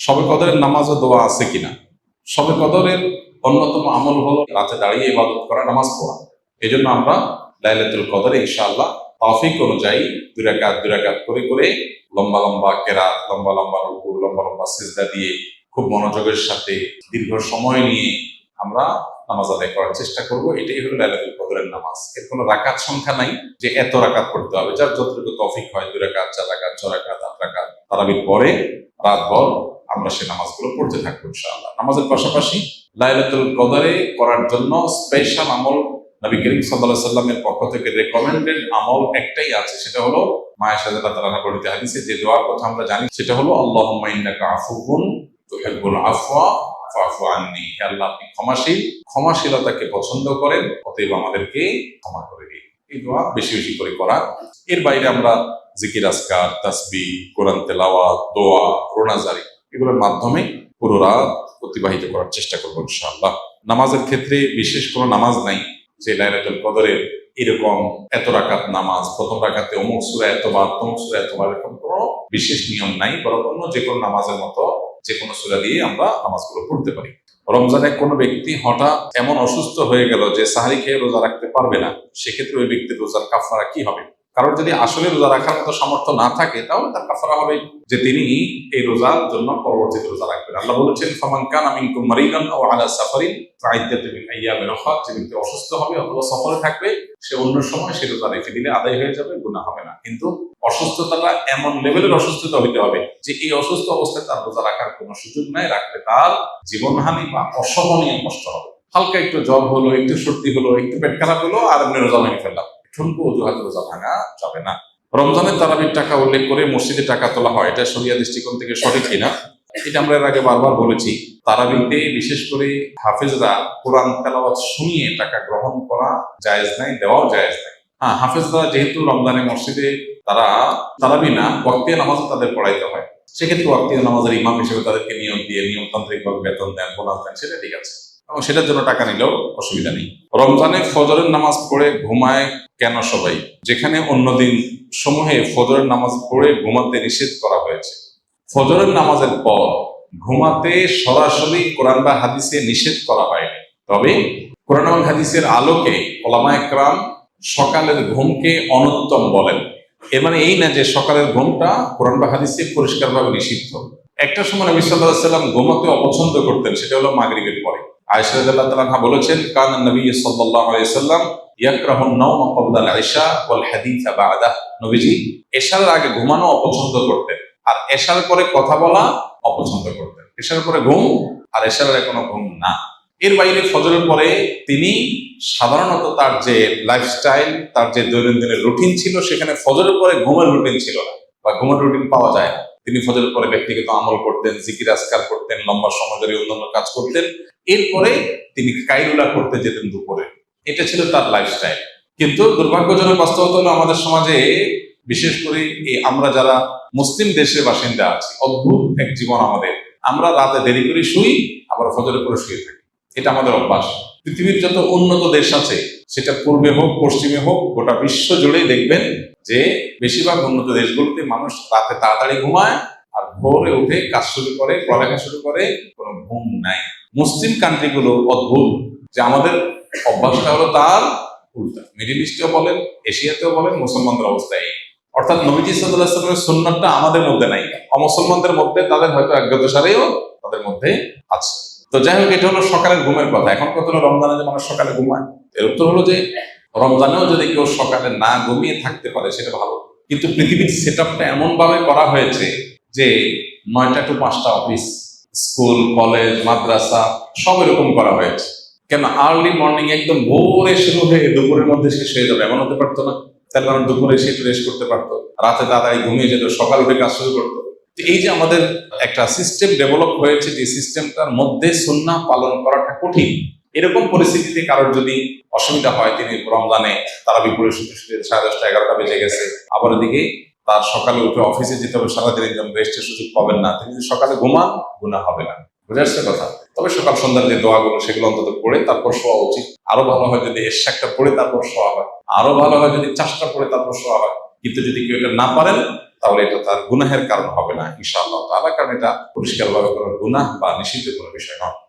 শবে কদরের নামাজ ও দোয়া আছে কিনা? শবে কদরের অন্যতম আমল হলো রাতে দাঁড়িয়ে ইবাদত করা, নামাজ পড়া। এই জন্য আমরা লাইলাতুল কদরে ইনশাআল্লাহ তৌফিক অনুযায়ী দুই রাকাত করে করে লম্বা লম্বা কেরাত, লম্বা লম্বা রুকু, লম্বা লম্বা সিজদা দিয়ে খুব মনোযোগের সাথে দীর্ঘ সময় নিয়ে আমরা নামাজ আদায় করার চেষ্টা করব। এটাই হলো লাইলাতুল কদরের নামাজ। এর কোনো রাকাত সংখ্যা নাই যে এত রাকাত পড়তে হবে, যার যতটুকু তৌফিক হয়, 2 রাকাত, 4 রাকাত, 6 রাকাত, 8 রাকাত তারাবির পরে রাতভর আমরা সেই নামাজগুলো পড়তে থাকবো ইনশাআল্লাহ। নামাজের পাশাপাশি লাইলাতুল কদরে করার জন্য স্পেশাল আমল নবী করিম সাল্লাল্লাহু আলাইহি সাল্লামের পক্ষ থেকে রেকমেন্ডেড আমল একটাই আছে, সেটা হলো মা আয়েশা রাদিয়াল্লাহু তাআলা বর্ণিত হাদিসে যে দোয়ার কথা আমরা জানি, সেটা হলো আল্লাহুম্মা ইন্নাকা আফুউন তুহিব্বুল আফওয়া ফাফু আন্নি। হে আল্লাহ, আপনি ক্ষমাশীল, ক্ষমাশীলতাকে পছন্দ করেন, অতএব আমাদেরকে ক্ষমা করে দিন। এই দোয়া বেশি বেশি করে করা। এর বাইরে আমরা জিকির, আজকার, তাসবিহ, কোরআন তেলাওয়াত, দোয়া, রোনাজারি এগুলোর মাধ্যমে পুরো রাত অতিবাহিত করার চেষ্টা করবো ইনশাআল্লাহ। নামাজের ক্ষেত্রে বিশেষ কোনো নামাজ নাই যে লাইলাতুল কদরের এরকম এত রাকাত নামাজ, প্রথম রাকাতে অমুক সূরা এতবার, তমুক সূরা এতবার, এরকম কোনো বিশেষ নিয়ম নাই। বরং অন্য যে কোনো নামাজের মতো যে কোনো সূরা দিয়ে আমরা নামাজগুলো পড়তে পারি। রমজানে কোনো ব্যক্তি হঠাৎ এমন অসুস্থ হয়ে গেল যে সাহরি খেয়ে রোজা রাখতে পারবে না, সেক্ষেত্রে ওই ব্যক্তির রোজার কাফারা কি হবে? কারণ যদি আসলে রোজা রাখার মতো সামর্থ্য না থাকে, তাহলে তার কাফারা হবে যে তিনি এই রোজার জন্য পরবর্তীতে রোজা রাখবেন। আল্লাহ বলেছেন, ফামান কানা মিনকুম মারিদান আও আলা সাফারিন ফাইদ্দাতুন মিন আইয়ামিন উখরা। যে ব্যক্তি অসুস্থ হবে অথবা সফরে থাকবে, সে অন্য সময় সে রোজা রেখে দিলে আদায় হয়ে যাবে, গুনাহ হবে না। কিন্তু অসুস্থতাটা এমন লেভেলের অসুস্থতা হইতে হবে যে এই অসুস্থ অবস্থায় তার রোজা রাখার কোনো সুযোগ নাই, রাখলে তার জীবনহানি বা অসহনীয় কষ্ট হবে। হালকা একটু জ্বর হলো, একটু সর্দি হলো, একটু পেট খারাপ হলো, আর এমনি রোজা ভেঙে ফেললাম, ঠুনকো অজুহাতে রোজা ভাঙা যাবে না। রমজানের তারাবির টাকা উল্লেখ করে মসজিদে টাকা তোলা হয়, এটা শরিয়া দৃষ্টিকোণ থেকে সঠিক কিনা? এটা আমরা এর আগে বারবার বলেছি। তারাবিতে বিশেষ করে হাফেজরা কোরআন তেলাওয়াত শুনিয়ে টাকা গ্রহণ করা জায়েজ নাই, দেওয়াও জায়েজ নাই। হ্যাঁ, হাফেজরা যেহেতু রমজানে মসজিদে তারা তারাবি না, ওয়াক্তিয়া নামাজ তাদের পড়াইতে হয়, সেক্ষেত্রে ওয়াক্তিয়া নামাজের ইমাম হিসেবে তাদেরকে নিয়োগ দিয়ে নিয়মতান্ত্রিক ভাবে বেতন দেন, বোনাস দেন, সেটা ঠিক আছে, এবং সেটার জন্য টাকা নিলেও অসুবিধা নেই। রমজানে ফজরের নামাজ পড়ে ঘুমায় কেন সবাই, যেখানে অন্যদিন সমূহে ফজরের নামাজ পড়ে ঘুমাতে নিষেধ করা হয়েছে? ফজরের নামাজের পর ঘুমাতে সরাসরি কোরআন বা হাদিসে নিষেধ করা হয়নি, তবে কোরআন এবং হাদিসের আলোকে ওলামায়ে কেরাম সকালের ঘুমকে অনুত্তম বলেন। এর মানে এই না যে সকালের ঘুমটা কোরআন বা হাদিসে পরিষ্কারভাবে নিষিদ্ধ। একটা সময় নবী সাল্লাল্লাহু আলাইহি ওয়াসাল্লাম ঘুমাতে অপছন্দ করতেন, সেটা হলো মাগরিবের পরে। আয়েশা রাদিয়াল্লাহু তাআলা আনহা বলেছেন, কানা নবী সাল্লাল্লাহু আলাইহি ওয়াসাল্লাম ইয়াকরাহুন নাওমা ক্বাবলা আল ইশা ওয়াল হাদিসা বা'দা। নবীজি এশার আগে ঘুমানো অপছন্দ করতেন, আর এশার পরে কথা বলা অপছন্দ করতেন। এশার পরে ঘুম আর এশার আগে কোনো ঘুম না। এর বাইরে ফজরের পরে তিনি সাধারণত তার যে লাইফস্টাইল, তার যে দৈনন্দিনের রুটিন ছিল, সেখানে ফজরের পরে ঘুমের রুটিন ছিল না, বা ঘুমের রুটিন পাওয়া যায় না। তিনি ফজরের পরে ব্যক্তিগত আমল করতেন, জিকির আজকার করতেন, লম্বা সময় ধরে অন্যান্য কাজ করতেন, এরপরে তিনি কাইলুলা করতে যেতেন দুপুরে। এটা ছিল তার লাইফস্টাইল। কিন্তু দুর্ভাগ্যজনক বাস্তবতা হলো আমাদের সমাজে, বিশেষ করে এই আমরা যারা মুসলিম দেশের বাসিন্দা আছি, অদ্ভুত এক জীবন আমাদের। আমরা রাতে দেরি করে শুই, আবার ফজরের পরে শুয়ে থাকি। এটা আমাদের অভ্যাস। পৃথিবীর যত উন্নত দেশ আছে, সেটা পূর্বে হোক পশ্চিমে হোক, গোটা বিশ্ব জুড়েই দেখবেন যে বেশিরভাগ উন্নত দেশগুলোতে মানুষ রাতে তাড়াতাড়ি ঘুমায় আর ভোরে উঠে কাজ শুরু করে, পড়ালেখা শুরু করে, কোনো ঘুম নাই। মুসলিম কান্ট্রিগুলো অদ্ভুত যে আমাদের অভ্যাসটা হলো তার উল্টা। মিডিল ইস্টেও বলেন, এশিয়াতেও বলেন, মুসলমানদের অবস্থায়। অর্থাৎ নবীজি সাল্লাল্লাহু আলাইহি ওয়াসাল্লামের সুন্নাতটা আমাদের মধ্যে নাই, অমুসলমানদের মধ্যে, তাদের হয়তো অজ্ঞাতসারেও তাদের মধ্যে আছে। তো যাই হোক, এটা হলো সকালের ঘুমের কথা। এখন কত হলো রমজানে যে মানুষ সকালে ঘুমায়, এর উত্তর হলো যে রমজানেও যদি কেউ সকালে না ঘুমিয়ে থাকতে পারে সেটা ভালো। কিন্তু পৃথিবীর সেট আপটা এমন ভাবে করা হয়েছে যে 9টা to 5টা অফিস, স্কুল, কলেজ, মাদ্রাসা সব এরকম করা হয়েছে। কেন আর্লি মর্নিং একদম ভোরে শুরু হয়ে দুপুরের মধ্যে শেষ হয়ে যাবে, এমন হতে পারতো না? তার কারণ দুপুরে সে রেস্ট করতে পারতো, রাতে তাড়াতাড়ি ঘুমিয়ে যেত, সকাল উঠে কাজ শুরু করতো। এই যে আমাদের একটা সিস্টেম ডেভেলপ হয়েছে, যে সিস্টেমটার মধ্যে সুন্নাহ পালন করাটা কঠিন, এরকম পরিস্থিতিতে কারোর যদি অসুবিধা হয়, তিনি রমজানে তারাবি পড়ে শুতে শুতে 10:30 11টা বেজে গেছে, আবার এদিকে তার সকালে উঠে অফিসে যেতে হবে, সারাদিন একদম রেস্টের সুযোগ পাবেন না, তিনি যদি সকালে ঘুমান, গুনাহ হবে না। বুঝে আসছে কথা? তবে সকাল সন্ধ্যার যে দোয়াগুলো, সেগুলো অন্তত পড়ে তারপর শোয়া উচিত। আরো ভালো হয় যদি এশাকটা পড়ে তারপর শোয়া হয়, আরো ভালো হয় যদি চাষটা পড়ে তারপর শোয়া হয়। কিন্তু যদি কেউ এটা না পারেন, তাহলে এটা তার গুনাহের কারণ হবে না ইনশাআল্লাহ তাআলা, কারণ এটা পরিষ্কারভাবে কোনো গুনাহ বা নিষিদ্ধ কোনো বিষয় নয়।